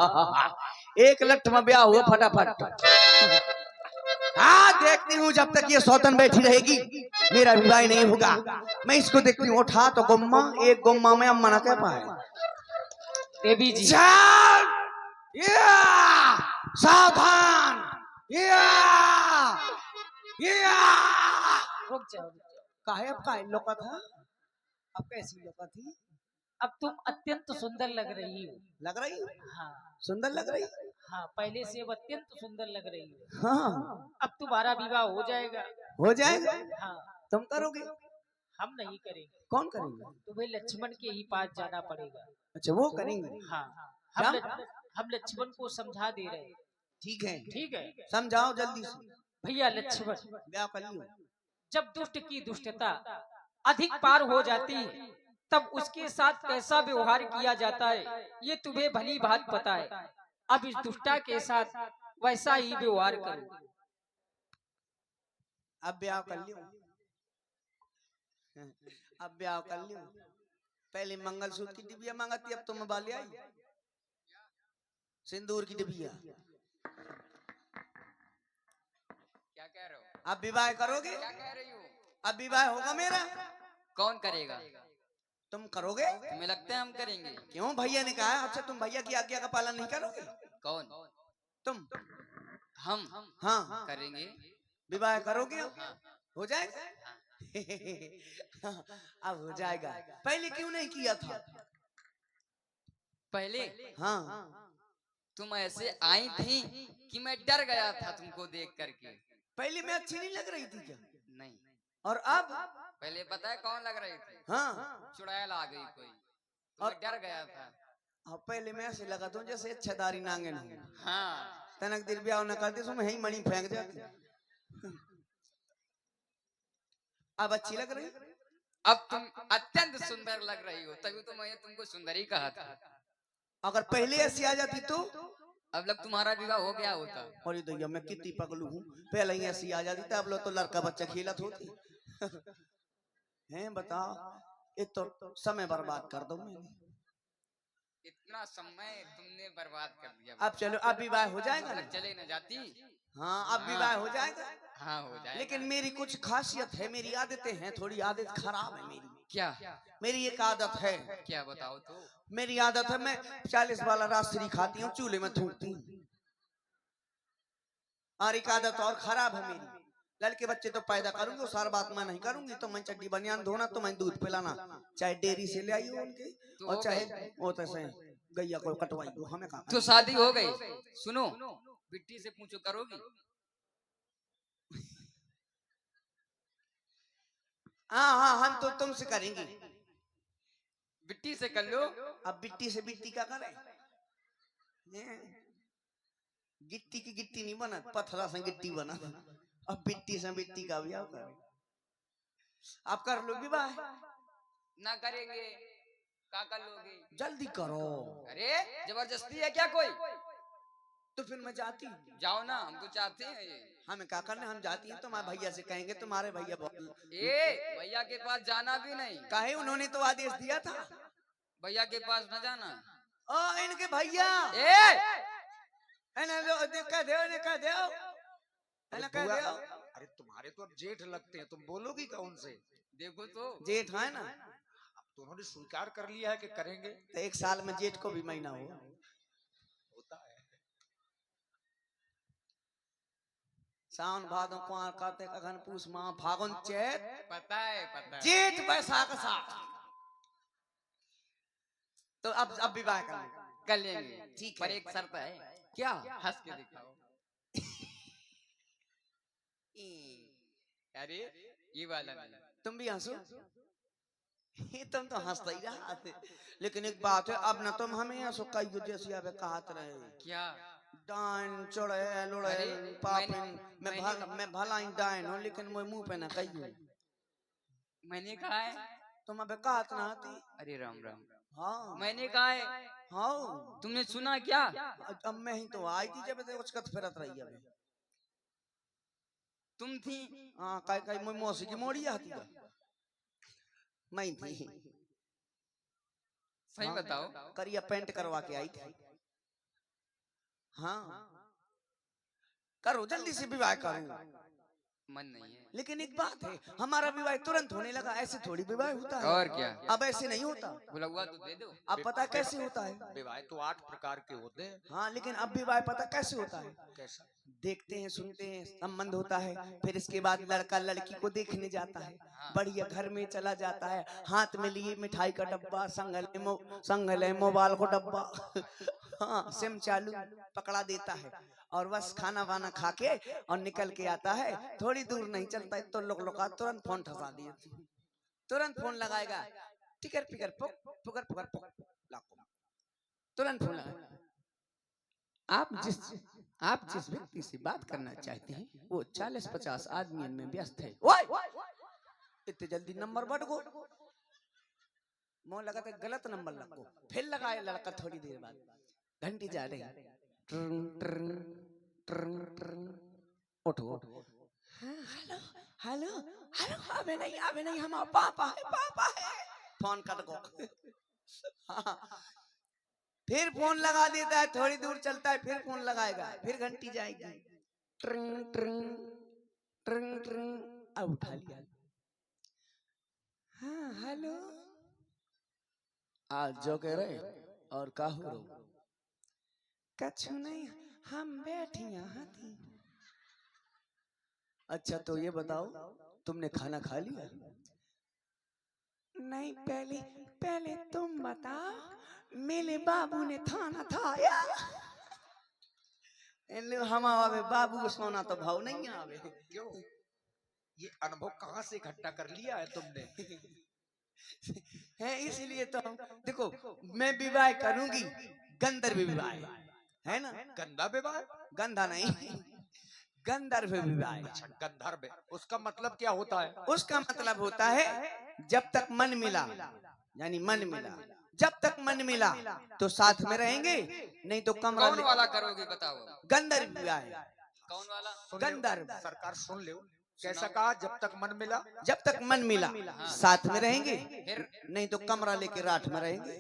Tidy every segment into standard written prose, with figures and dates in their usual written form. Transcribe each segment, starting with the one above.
एक लठ में ब्याह हुआ फटाफट। हाँ देखती हूँ जब तक ये सौतन बैठी रहेगी मेरा विवाह नहीं होगा। मैं इसको देखती हूँ उठा तो गुम्मा एक गुम्मा में अम्मा ना कह पाए देवी जी सावधान। रुक जाओ। काहे अब काहे लोका था अब कैसी लोका थी। अब तुम अत्यंत सुंदर लग रही हो। लग रही हाँ सुंदर लग रही। हाँ पहले से अब अत्यंत सुंदर लग रही हो। हाँ अब तुम्हारा विवाह हो जाएगा। हो जाएगा। हाँ तुम करोगे। हम नहीं करेंगे। कौन करेंगे। तुम्हें लक्ष्मण के ही पास जाना पड़ेगा। अच्छा वो करेंगे। हाँ हम लक्ष्मण को समझा दे रहे हैं। ठीक है ठीक है समझाओ जल्दी से। भैया लक्ष्मण ब्याह कर लियो। जब दुष्ट की दुष्टता अधिक पार हो जाती है तब उसके साथ कैसा व्यवहार किया जाता है ये तुम्हें भली बात पता है। अब इस दुष्टा के साथ वैसा ही व्यवहार करो। अब ब्याह कर लियो। अब ब्याह कर लियो। पहले मंगलसूत्र की डिबिया मांगती अब तुम वाले आई सिंदूर की डिबिया। क्या कह रहे हो। अब विवाह करोगे। क्या कह रही हो। अब विवाह होगा मेरा। कौन करेगा। तुम करोगे। तुम्हें लगता है हम करेंगे। क्यों भैया ने कहा। अच्छा तुम भैया की आज्ञा का पालन नहीं करोगे। कौन तुम हम हाँ करेंगे। विवाह करोगे। हाँ। हो जाएगा। अब हो जाएगा। पहले क्यों नहीं किया था। पहले हाँ तुम ऐसे आई थी कि मैं डर गया था तुमको देख करके। पहले मैं अच्छी नहीं लग रही थी क्या। नहीं और अब पहले पता है कौन लग रही थी। हाँ चुड़ैल आ गई कोई तो मैं डर गया था। हाँ पहले मैं ऐसे लगा था जैसे अच्छादारी नांगे नहीं। हाँ तनक दिल ब्याह न करती तो मैं यही मणि फेंक जाती। अब अच्छी लग रही। अब तुम अत्यंत सुंदर लग रही हो तभी तो मैंने तुमको सुंदरी कहा था। अगर पहले ऐसी आ जाती तो अब लग तुम्हारा विवाह हो गया होता। और दैया मैं कितनी पगलू हूँ। पहले ही ऐसी आ जाती तब लोग तो लड़का बच्चा खेलत होती। हैं बताओ ये तो समय बर्बाद कर दो मैंने। इतना समय तुमने बर्बाद कर दिया। अब चलो अब विवाह हो जाएगा ना। चले न जाती। हाँ अब विवाह हो जाएगा। हाँ हो जाएगा। लेकिन मेरी कुछ खासियत है मेरी आदतें हैं थोड़ी आदत खराब है मेरी। क्या मेरी एक आदत है। क्या बताओ तो। मेरी आदत है मैं 40 वाला राजश्री खाती हूँ चूल्हे में थूकती हूँ। और एक आदत और खराब है मेरी। लड़के बच्चे तो पैदा करूंगी सारा बात मैं नहीं करूंगी। तो मैं चड्डी बनियान धोना तो मैं दूध पिलाना चाहे डेयरी से ले आई हो उनके तो और चाहे वो तैसे गैया को कटवाई हो हमें कहा। तो शादी हो गई। सुनो बिट्टी से पूछो करोगी। हाँ हाँ हम तो तुमसे करेंगे। बिट्टी से कर लो। अब बिट्टी से बिट्टी क्या करें। गिट्टी की गिट्टी नहीं बना पत्थरा से गिट्टी बना। अब बिट्टी से बिट्टी का भी आप करें। आप कर लो विवाह। ना करेंगे क्या कर लोगे। जल्दी करो। अरे जबरदस्ती है क्या कोई। तो फिर मैं जाती जाओ ना हम तो चाहते हैं ये। हमें क्या करना हम जाती हैं तुम्हारे भैया से कहेंगे तुम्हारे भैया भैया के पास जाना भी नहीं। काहे उन्होंने तो आदेश दिया था। भैया के पास न जाना। ओ इनके भैया कह दो। अरे तुम्हारे तो अब जेठ लगते हैं तुम बोलोगी कौन से। देखो तो जेठ है ना। अब तो उन्होंने स्वीकार कर लिया है कि करेंगे। तो एक साल में जेठ को भी महीना हो होता है। सावन भादों कुआं कार्तिक अगहन पूस माह फागुन चैत पता है जेठ बैसाख साथ। तो अब विवाह कर लेंगे। ठीक पर है। एक शर्त है। क्या हंस के दिखाओ। अरे ये वाला नहीं। तुम भी हंसो। तुम तो हंसता ही रहा थे। लेकिन एक बात है अब ना तुम हमें हंसो कई जैसी अब कहत रहे। क्या डाइन चुड़ैल उड़ैल पापिन मैं भला ही डाइन हूँ लेकिन मैं मुंह पे ना कही। मैंने कहा है। तुम अब कहत ना आती। अरे राम राम। हाँ मैंने कहा है। हाँ तुमने सुना क्या। अब मैं ही तो आई थी जब उचकत फिरत रही है। तुम थी। हाँ कई कई मुझ मौसी की मोड़ी आती है। मैं थी। सही बताओ। करिया पेंट करवा के आई थी। हाँ करो जल्दी से विवाह करो। मन नहीं है। लेकिन एक बात है, हमारा विवाह तुरंत होने लगा, ऐसे थोड़ी विवाह होता है। और क्या? अब ऐसे नहीं होता। बुलवा तो दे दो। अब पता कैसे होता है? विवाह तो 8 प्रकार के होते हैं। हाँ लेकिन अब विवाह पता कैसे होता है? कैसा? देखते हैं, सुनते हैं, संबंध होता है, फिर इसके बाद लड़का लड़की को देखने जाता है, बढ़िया घर में चला जाता है, हाथ में लिए मिठाई का डब्बा, संगले मोबाइल को डब्बा, हाँ सिम चालू पकड़ा देता है, और बस खाना वाना खा के और निकल के आता है। थोड़ी दूर नहीं चलता है तो लोग तुरंत फोन ठसा दिए, तुरंत फोन लगाएगा, टिकर पिकर पुक पुकर पुकर पुक लाखों, तुरंत फोन लगाएगा। आप जिस व्यक्ति से बात करना चाहते हैं वो 40-50 आदमियों में व्यस्त है। ओए इतने जल्दी नंबर बढ़ गो, मोह लगा था गलत नंबर लगो, फिर लगाए लड़का। थोड़ी देर बाद घंटी जा रही, ट्रंग ट्रंग ट्रंग ट्रंग, उठो, हेलो हेलो हेलो, अबे नहीं हम पापा है, फोन कट गो। फिर फोन लगा देता है, थोड़ी दूर चलता है, फिर फोन लगाएगा, फिर घंटी जाएगी, ट्रिंग ट्रिंग ट्रिंग ट्रिंग, अब उठा लिया, हाँ हेलो, आज जो कह रहे और का हो रो, कछु नहीं हम बैठी यहाँ थी। अच्छा तो ये बताओ तुमने खाना खा लिया? नहीं पहले तुम बताओ, मेरे बाबू ने थाना थाया। हम आवे बाबू को सोना तो भाव नहीं आवे। क्यों? ये अनुभव कहाँ से इकट्ठा कर लिया है तुमने? है इसीलिए तो हम देखो, मैं विवाह करूंगी, गंधर्व विवाह है ना? गंधा विवाह? गंधा नहीं, गंधर्व विवाह। अच्छा गंधर्व, उसका मतलब क्या होता है? उसका मतलब होता है जब तक मन मिला, यानी मन मिला, जब तक मन मिला तो साथ में रहेंगे, नहीं तो कमरा। कौन वाला करोगे बताओ? गंधर्व विवाह है। कौन वाला? गंधर्व। सरकार सुन लो, कैसा कहा? जब तक मन मिला? जब तक मन मिला साथ में रहेंगे, फिर नहीं तो कमरा लेके रात में रहेंगे।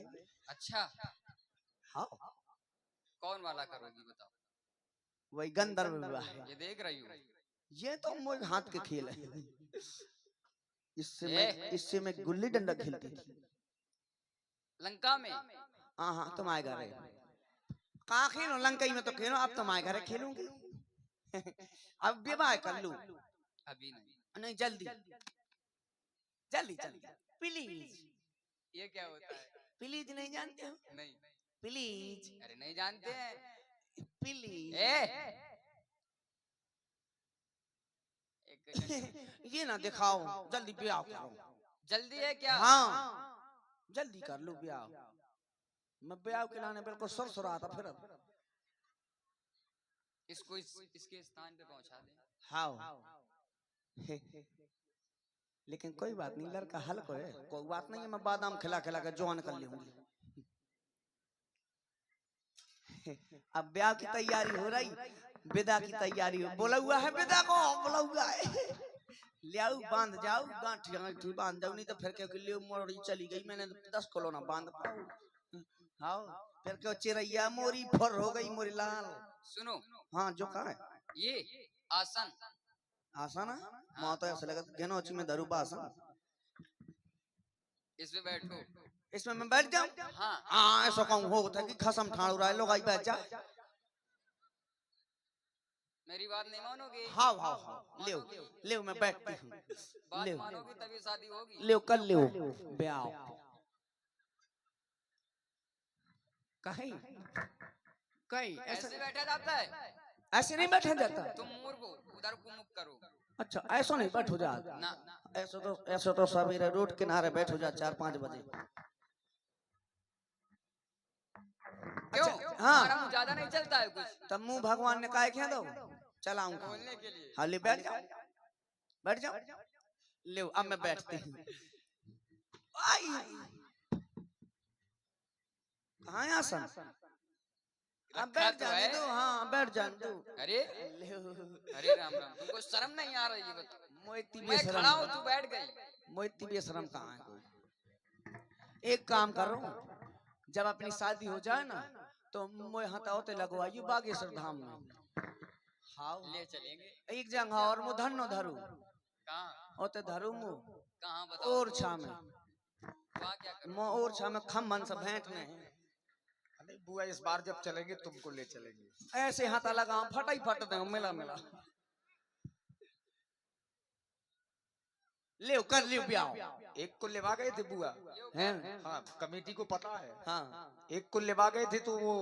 अच्छा हाँ कौन वाला करोगी बताओ? वही गंधर्व विवाह है। ये देख रही हूँ, ये तो मोए हाथ के खेल है। इससे मैं गुल्ली डंडा खेलती थी लंका में। हाँ तुम आए घर कहाँ खेलो, लंका में तो खेलो, अब तुम आए घर खेलूंगी। अब विवाह कर लूं? अभी नहीं। नहीं जल्दी जल्दी जल्दी, प्लीज। ये क्या होता है? प्लीज नहीं जानते हो? नहीं। प्लीज। अरे नहीं जानते हैं। प्लीज। ये ना दिखाओ, जल्दी ब्याह करो। जल्दी है क्या? हाँ जल्दी कर लो ब्याह। मैं ब्याह के लाने बिल्कुल सुर रहा था, फिर इसको इसके स्थान पे पहुंचा दे। हाँ लेकिन कोई बात नहीं, लड़का हल्का है, कोई बात नहीं है, मैं बादाम खिला खिला कर जवान कर लूंगी। अब ब्याह की तैयारी हो रही, विदा की तैयारी हो, बोला हुआ है विदा को, बोला हुआ है, ले आओ बांध जाओ, गांठी बांध जाओ, नहीं तो फिर क्यों लियो मोरी चली गई, मैंने 10 कलोना बांध पाऊं। हाँ फिर क्यों चिरैया मोरी फर हो गई मोरी लाल। सुनो। हाँ जो कहा है ये आसन आसन है, माँ तो ऐसा लगा घेनोची में धरू आसन, इसमें बैठो। इसमें मैं बैठ जाऊं? हाँ ऐसा कहूँ हो था कि खसम ठाड़ रहा है, लोग आई बैठ जा। मेरी बात नहीं मानोगे? हाँ हाँ हाँ ले ले मैं बैठती हूँ। बात मानोगी तभी शादी होगी। ले कर ले ब्याह। कहीं कहीं ऐसे बैठा जाता है? ऐसे नहीं बैठा जाता। तुम मूर्ख हो, उधर को मुख करो। अच्छा ऐसा नहीं बैठ हो जाता ना। ऐसा तो सवेरे रोड किनारे बैठ हो जा 4-5 बजे। क्यों? हाँ मुंह ज्यादा नहीं चलता है कुछ? तब मुंह भगवान ने काहे क्या दो चलाऊंगा बोलने के लिए। हाँ ले बैठ जाओ बैठ जाओ। ले अब मैं बैठती हूँ। कहाँ है आसन? अब बैठ जाने दो। हाँ बैठ जाने दो। अरे अरे राम राम, तुमको शर्म नहीं आ रही है? बताओ। मैं खड़ा हूँ तू बैठ गई। मोती बेशरम कहाँ है? एक काम कर रहा हूँ, जब अपनी शादी हो जाए ना तो तो मोय हताओते लगवाइयो बागेश्वर धाम में। हाँ ले चलेंगे। एक जगह और मु धन्नो धरू कहाँ ओते धरू मु कहाँ बताओ और तो। छा में वहाँ क्या करो? मो और छा में खम्मन से भेंट में नहीं बुआ, इस बार जब चलेंगे तुमको ले चलेंगे। ऐसे हाथा लगा फटा ही फट दे मिला मिला ले कर लियो ब्याह। एक को लेवा गए थे बुआ, हैं हाँ कमेटी को पता है। हाँ एक को लेवा गए थे तो वो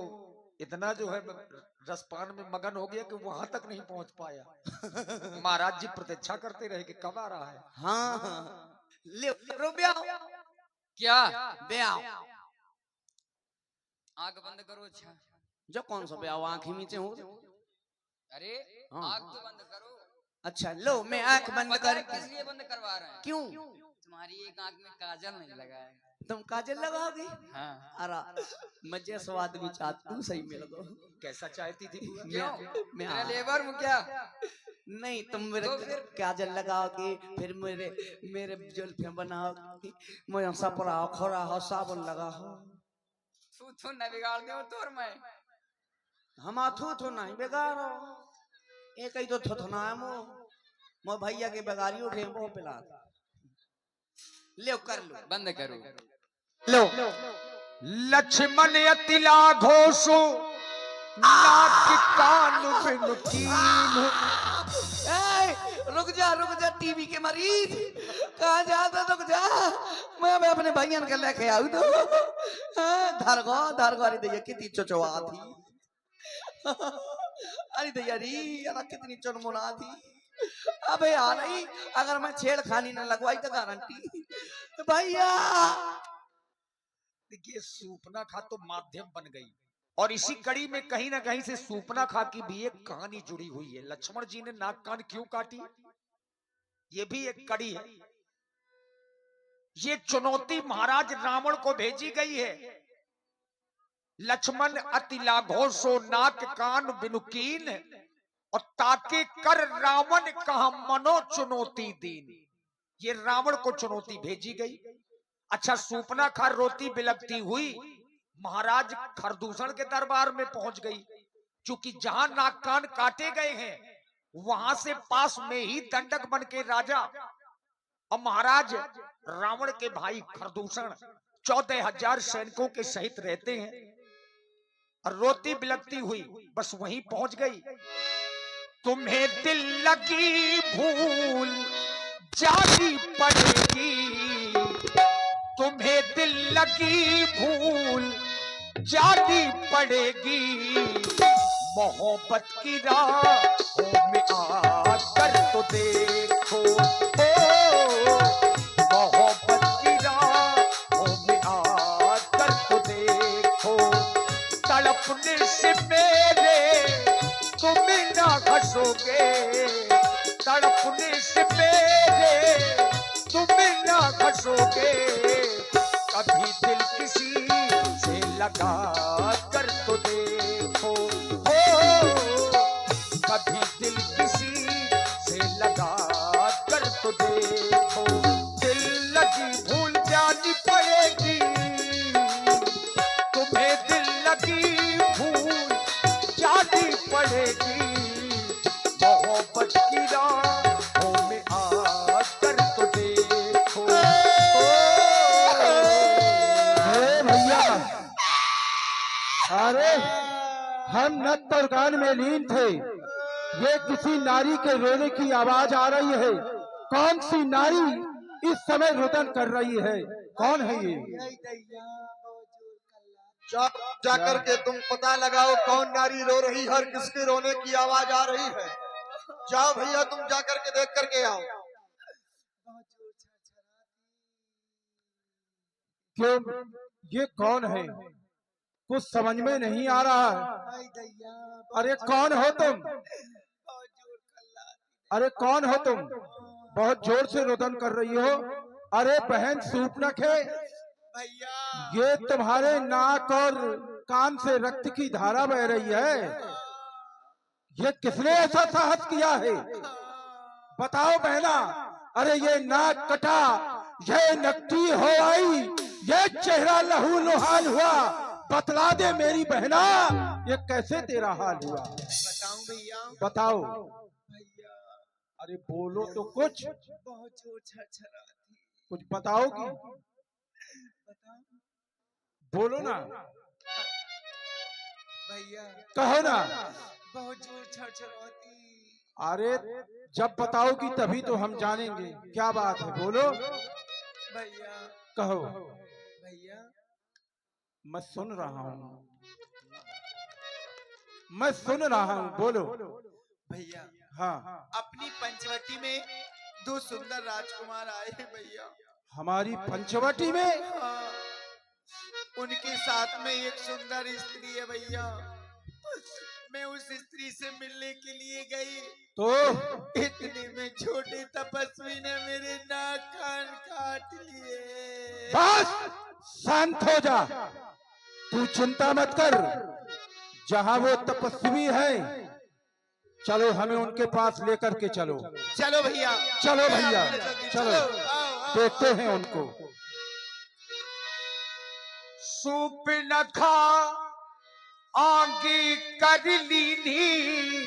इतना जो है रसपान में मगन हो गया कि वहां तक नहीं पहुंच पाया। महाराज जी प्रतीक्षा करते रहे कि कब आ रहा है। हाँ ले करो ब्याह क्या ब्याह आंख बंद करो। अच्छा जो कौन सा ब्याह आंख ही नीचे हो। अरे हाँ। आंख तो बंद करो। अच्छा लो मैं आंख बंद पता है कर किस लिए बंद करवा रहे हैं? क्यों तुम्हारी एक आंख में काजल नहीं लगा है। तुम काजल लगाओगे? हाँ। अरे मजे स्वाद भी चाहती हूँ सही में लगो। कैसा चाहती थी बुआ? क्यों मैं मेरा लेबर में क्या? नहीं तुम मेरे तो फिर? काजल लगाओगे फिर मेरे मेरे जुल्फे बनाओगे मुझे सपरा खोरा हो साबुन लगा हो। तू न बिगाड़ दे तोर मैं। हम थू नहीं बेगारो एक ही तो थोथना है मो भैया के बेगारी उठे वो पिला ले कर लो बंद करो। लो लक्ष्मण अतिला घोषो नाक कान बिन कीन। रुक जा टीवी के मरीज कहाँ जाता रुक जा मैं अपने भैया के लेके आऊ तो धरगो अरे दैया कितनी चचवा थी अरे दैया री यार कितनी चुनमुना थी। अबे यार नहीं अगर मैं छेड़खानी न लगवाई तो गारंटी भैया। देखिए सूपना खा तो माध्यम बन गई और इसी कड़ी में कहीं ना कहीं से सूपना खा की भी एक कहानी जुड़ी हुई है। लक्ष्मण जी ने नाक कान क्यों काटी, ये भी एक कड़ी है। ये चुनौती महाराज रावण को भेजी गई है। लक्ष्मण अति लाघोषो नाक कान बिनुकीन और ताके कर रावण कहा मनो चुनौती दीन। ये रावण को चुनौती भेजी गई। अच्छा सूपना खा रोती बिलकती हुई महाराज खरदूषण के दरबार में पहुंच गई। क्योंकि जहां नाक कान काटे गए हैं वहां से पास में ही दंडक बन के राजा और महाराज रावण के भाई खरदूषण 14,000 सैनिकों के सहित रहते हैं। और रोती बिलकती हुई बस वहीं पहुंच गई। तुम्हें दिल लगी भूल जानी पड़ेगी, तुम्हें दिल लगी भूल जानी पड़ेगी। मोहब्बत की राहों में आकर तो देखो, मोहब्बत की राहों में आकर तो देखो। तड़पने से मेरे तुम ना घसोगे, तड़पने से मेरे तुम ना घसोगे। कभी दिल किसी से लगा कर तो देखो, कभी दिल किसी से लगा कर तो देखो। दिल लगी भूल जानी पड़ेगी, तुम्हें दिल लगी भूल जानी पड़ेगी। मोहब्बत की राहों में आकर तो देखो। भैया अरे हम नत और गान में लीन थे। ये किसी नारी के रोने की आवाज आ रही है। कौन सी नारी इस समय रुदन कर रही है? कौन है ये? जाकर के तुम पता लगाओ कौन नारी रो रही है और किसके रोने की आवाज आ रही है। जाओ भैया तुम जाकर के देख करके आओ। क्यों ये कौन है? कुछ समझ में नहीं आ रहा है। अरे कौन हो तुम? अरे कौन हो तुम? बहुत जोर से रोदन कर रही हो। अरे बहन सूपनख है, ये तुम्हारे नाक और कान से रक्त की धारा बह रही है। ये किसने ऐसा साहस किया है? बताओ बहना। अरे ये नाक कटा, ये नकटी हो आई, ये चेहरा लहू लुहान हुआ, बतला दे मेरी बहना, ये कैसे तेरा हाल हुआ? बताऊं भैया? बताओ। भैया अरे बोलो तो कुछ, बहुत जोर छरछराती। कुछ बताओगी? बताऊं बोलो ना, भैया? कहो ना। बहुत जोर छरछराती। अरे जब बताओगी तभी तो हम जानेंगे क्या बात है, बोलो। भैया कहो। भैया मैं सुन रहा हूँ, मैं सुन रहा हूँ, बोलो। भैया हाँ, अपनी पंचवटी में 2 सुंदर राजकुमार आए हैं भैया। हमारी पंचवटी में? हाँ, उनके साथ में एक सुंदर स्त्री है भैया। मैं उस स्त्री से मिलने के लिए गई तो इतने में छोटे तपस्वी ने मेरे नाक कान काट लिए। बस शांत हो जा, तू चिंता मत कर। जहाँ वो तपस्वी है, चलो हमें उनके पास लेकर के चलो। चलो भैया, चलो भैया, जल्दी चलो आओ, आओ, देखते हैं उनको। सुपनखा आगे कर लीनी,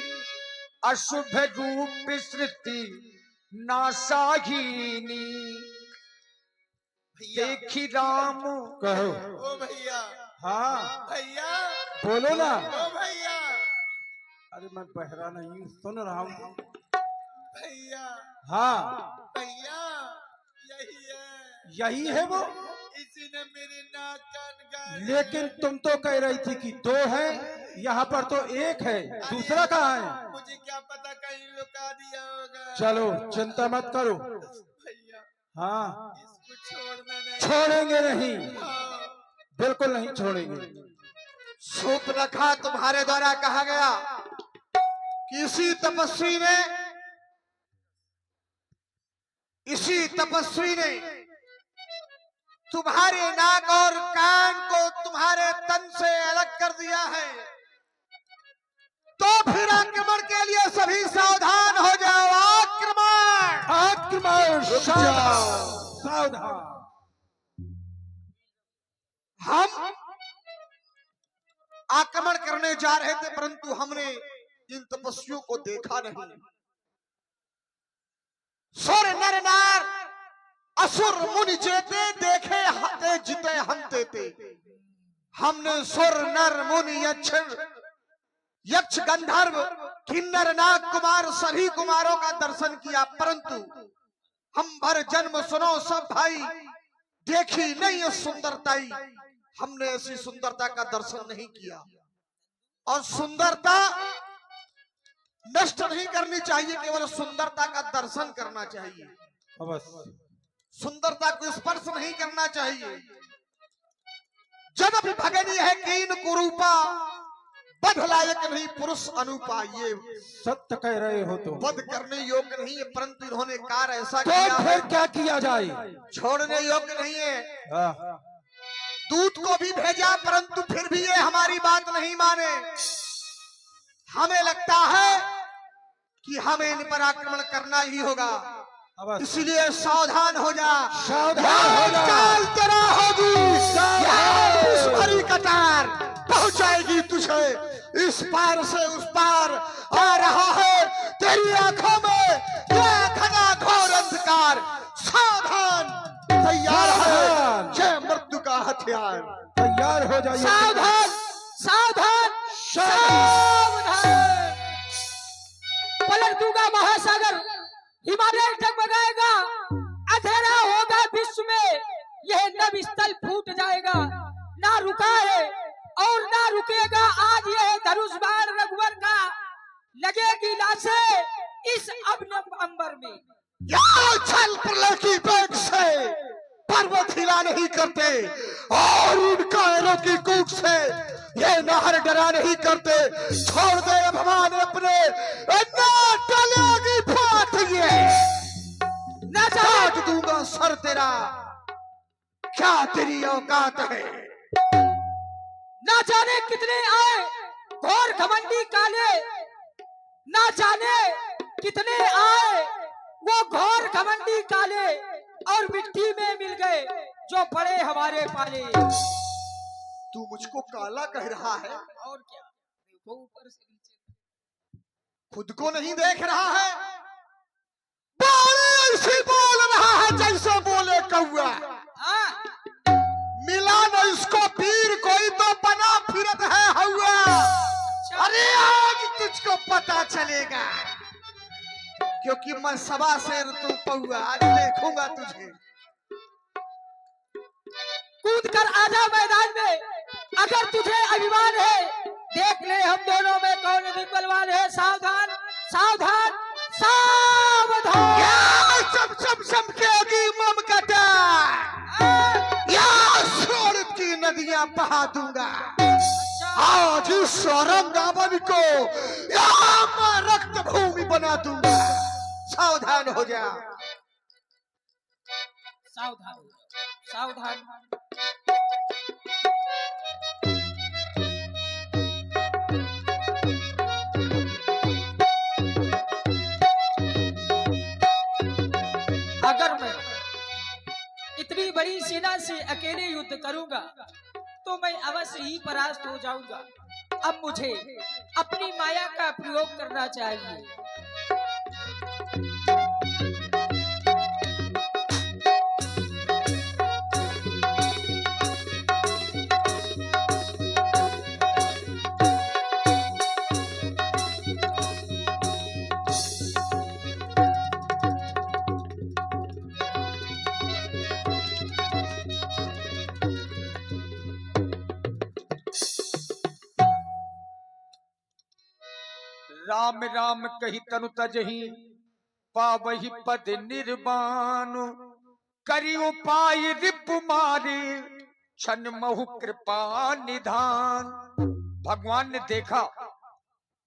अशुभ रूप सृष्टि नाशाहीनी। भैया देखी राम कहो। ओ भैया, हाँ भैया बोलो ना। ओ भैया, अरे मैं बहरा नहीं हूँ, सुन रहा हूँ। भैया हाँ भैया यही है, यही है वो। इसी ने मेरे नाक कान काट। लेकिन तुम तो कह रही थी कि 2 है, यहाँ पर तो 1 है, दूसरा कहाँ है? मुझे क्या पता, कहीं लुका दिया होगा। चलो चिंता मत करो। भैया हाँ, इसको छोड़ना नहीं। छोड़ेंगे नहीं, हाँ, बिल्कुल नहीं छोड़ेंगे। शूर्पणखा तुम्हारे द्वारा कहा गया कि इसी तपस्वी ने तुम्हारे नाक और कान को तुम्हारे तन से अलग कर दिया है। तो फिर आक्रमण के लिए सभी सावधान हो जाओ। आक्रमण, आक्रमण, सावधान। हम आक्रमण करने जा रहे थे, परंतु हमने इन तपस्वियों को देखा नहीं। सुर नर नार असुर मुनि जेते, देखे हते जिते हम तेते। हमने सुर नर मुनि यक्ष गंधर्व किन्नर नाग कुमार सभी कुमारों का दर्शन किया, परंतु हम भर जन्म सुनो सब भाई, देखी नहीं ये सुंदरताई। हमने ऐसी सुंदरता का दर्शन नहीं किया। और सुंदरता नष्ट नहीं करनी चाहिए, केवल सुंदरता का दर्शन करना चाहिए। अवश्य। सुंदरता को स्पर्श नहीं करना चाहिए। जब भी भगनी है कीन कुरूपा, बध लायक नहीं पुरुष अनुपा। ये सत्य कह रहे हो तुम। वध करने योग्य नहीं है, परंतु इन्होंने कार्य ऐसा तो किया है फिर क्या किया जाए? छोड़ने योग्य नहीं है। हाँ, दूत को भी भेजा, परंतु फिर भी ये हमारी बात नहीं माने। हमें लगता है कि हमें इन पर आक्रमण करना ही होगा, अवश्य। इसलिए सावधान हो जा। सावधान हो जा। चाल तेरा होगी, यहाँ भरी कतार पहुंचाएगी तुझे इस पार से उस पार। आ रहा है तेरी आंखों में क्या घना घोर अंधकार। सावधान, तैयार है जय मृत्यु का हथियार। तैयार हो जाइए। सावधान, सावधान, सावधान। पलट दूंगा महासागर, हिमालय डगमगाएगा, अंधेरा होगा विश्व में, यह नभ स्थल फूट जाएगा। ना रुका है और ना रुकेगा आज यह धनुष बाण रघुवर का, लगेगी लाशें इस अभिनव अंबर में। छल प्रलय की बेग से पर्वत हिला नहीं करते, और उन कायरों की कूक से ये नहर डरा नहीं करते। छोड़ दे भगवान अपने, टलेगी फाट ये ना काट दूंगा सर तेरा, क्या तेरी औकात है। ना जाने कितने आए घोर घमंडी काले, ना जाने कितने आए वो घोर घमंडी काले, और मिट्टी में मिल गए जो पड़े हमारे पाले। तू मुझको काला कह रहा है, और क्या, देखो ऊपर से नीचे। खुद को नहीं देख रहा है? बारे ऐसे बोल रहा है जैसे बोले कौआ। हाँ, मिला न इसको पीर, कोई तो बना फिरत है हवा। अरे आज तुझको पता चलेगा, क्योंकि मैं सबा शेर तू पौआ, आज देखूंगा तुझे। कूद कर आजा मैदान में, अगर तुझे अभिमान है, देख ले हम दोनों में कौन अधिक बलवान है। सावधान सावधान सावधान। चमकेगी ममकटा, या शोरत की नदियां बहा दूंगा। आज इस औरंगाबाद को या मैं रक्त भूमि बना दूंगा। सावधान हो जा। सावधान हो जाओ, सावधान। अगर मैं इतनी बड़ी सेना से अकेले युद्ध करूंगा तो मैं अवश्य ही परास्त हो जाऊंगा। अब मुझे अपनी माया का प्रयोग करना चाहिए। राम राम कही तनु तजही, पावही पद निर्वाण। करी उपाय रिपु मारे, छन महु कृपा निधान। भगवान ने देखा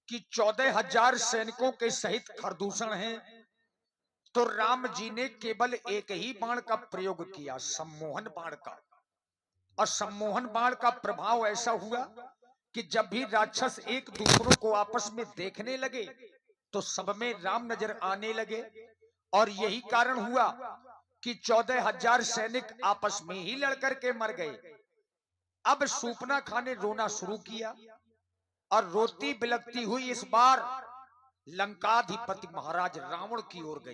कि 14,000 सैनिकों के सहित खरदूषण हैं, तो राम जी ने केवल एक ही बाण का प्रयोग किया, सम्मोहन बाण का। और सम्मोहन बाण का प्रभाव ऐसा हुआ कि जब भी राक्षस एक दूसरों को आपस में देखने लगे तो सब में राम नजर आने लगे। और यही कारण हुआ कि 14,000 सैनिक आपस में ही लड़कर के मर गए। अब शूर्पणखा ने रोना शुरू किया और रोती बिलखती हुई इस बार लंकाधिपति महाराज रावण की ओर गई।